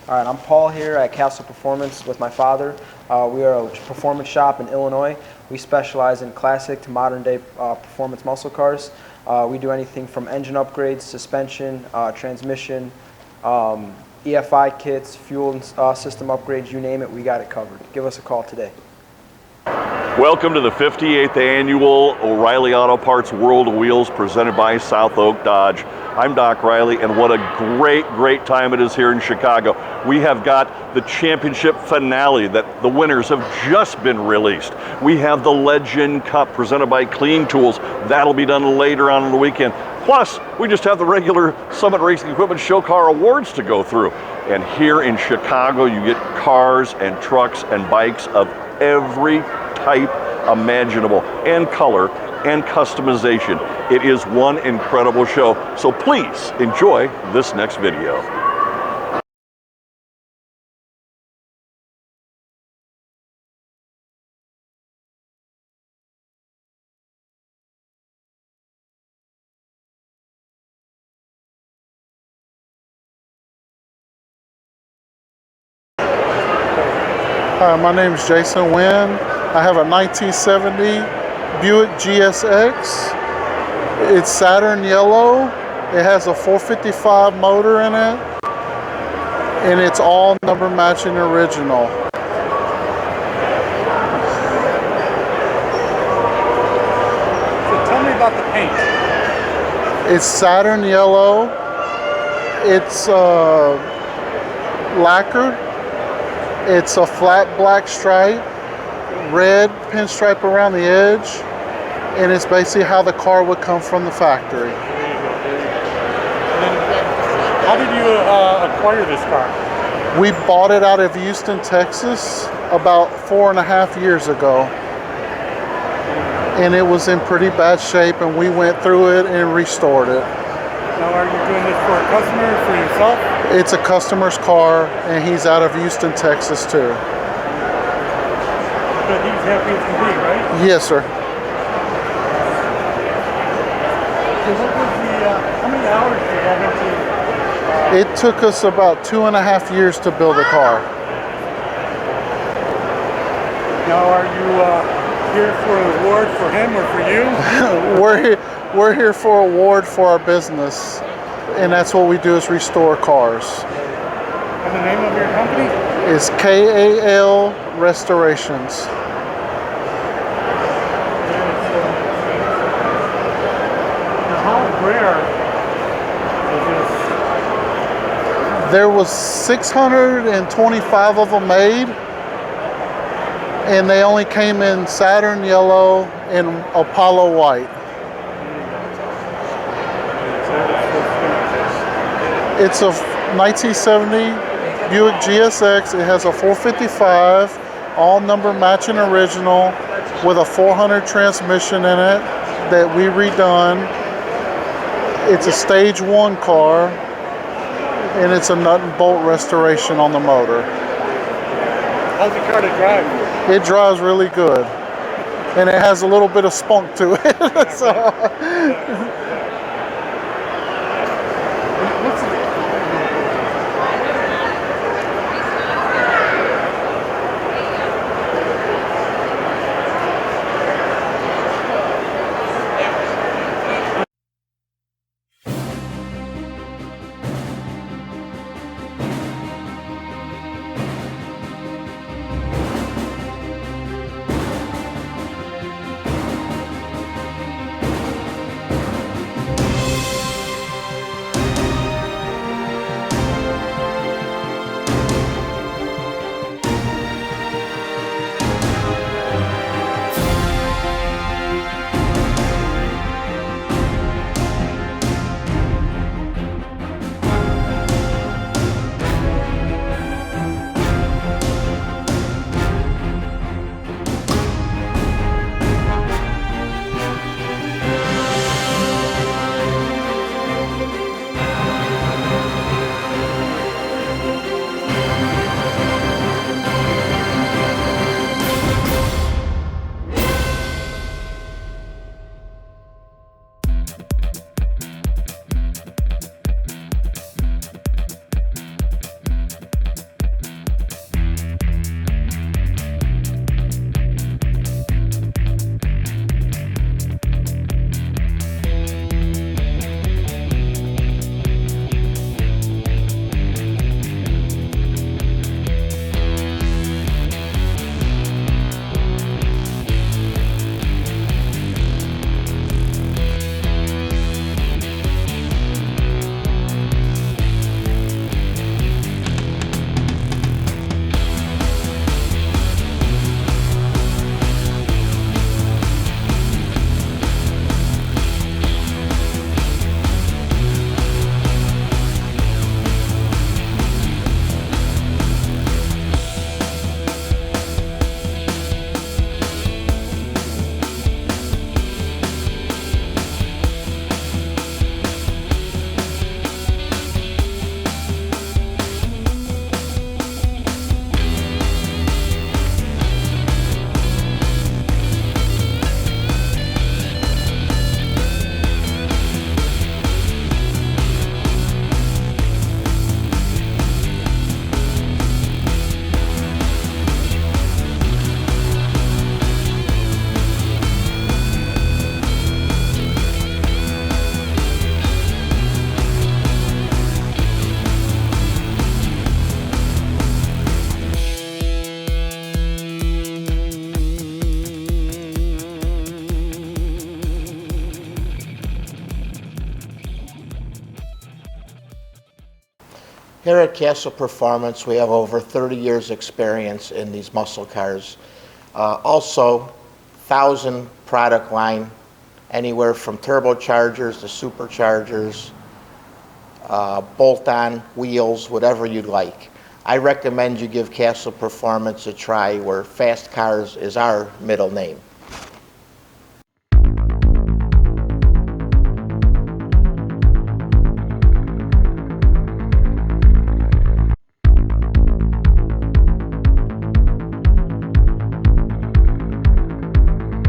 All right, I'm Paul here at Castle Performance with my father. We are a performance shop in Illinois. We specialize in classic to modern day performance muscle cars. We do anything from engine upgrades, suspension, transmission, EFI kits, fuel system upgrades, you name it, we got it covered. Give us a call today. Welcome to the 58th Annual O'Reilly Auto Parts World of Wheels presented by South Oak Dodge. I'm Doc Riley, and what a great time it is here in Chicago. We have got the championship finale that the winners have just been released. We have the Legend Cup presented by Clean Tools. That'll be done later on in the weekend. Plus, we just have the regular Summit Racing Equipment Show Car Awards to go through. And here in Chicago, you get cars and trucks and bikes of every type imaginable, and color, and customization. It is one incredible show, so please enjoy this next video. Hi, my name is Jason Wynn. I have a 1970 Buick GSX. It's Saturn yellow. It has a 455 motor in it, and it's all number matching original. So tell me about the paint. It's Saturn yellow. It's lacquered. It's a flat black stripe, red pinstripe around the edge, and it's basically how the car would come from the factory. How did you acquire this car? We bought it out of Houston, Texas about 4.5 years ago, and it was in pretty bad shape, and we went through it and restored it. Now, are you doing this for a customer or for yourself? It's a customer's car, and he's out of Houston, Texas too. But he's happy as can be, right? Yes, sir. So what was how many hours did you have into It took us about 2.5 years to build a car. Now, are you here for an award for him or for you? We're here for an award for our business, and that's what we do is restore cars. And the name of your company? It's Kal Restorations. Now, how rare is this? There was 625 of them made, and they only came in Saturn yellow and Apollo white. It's a 1970 Buick GSX. It has a 455, all number matching original, with a 400 transmission in it that we redone. It's a stage 1 car, and it's a nut and bolt restoration on the motor. How's the car to drive? It drives really good, and it has a little bit of spunk to it. So. Here at Castle Performance, we have over 30 years experience in these muscle cars. Also, 1,000 product line, anywhere from turbochargers to superchargers, bolt-on wheels, whatever you'd like. I recommend you give Castle Performance a try, where fast cars is our middle name.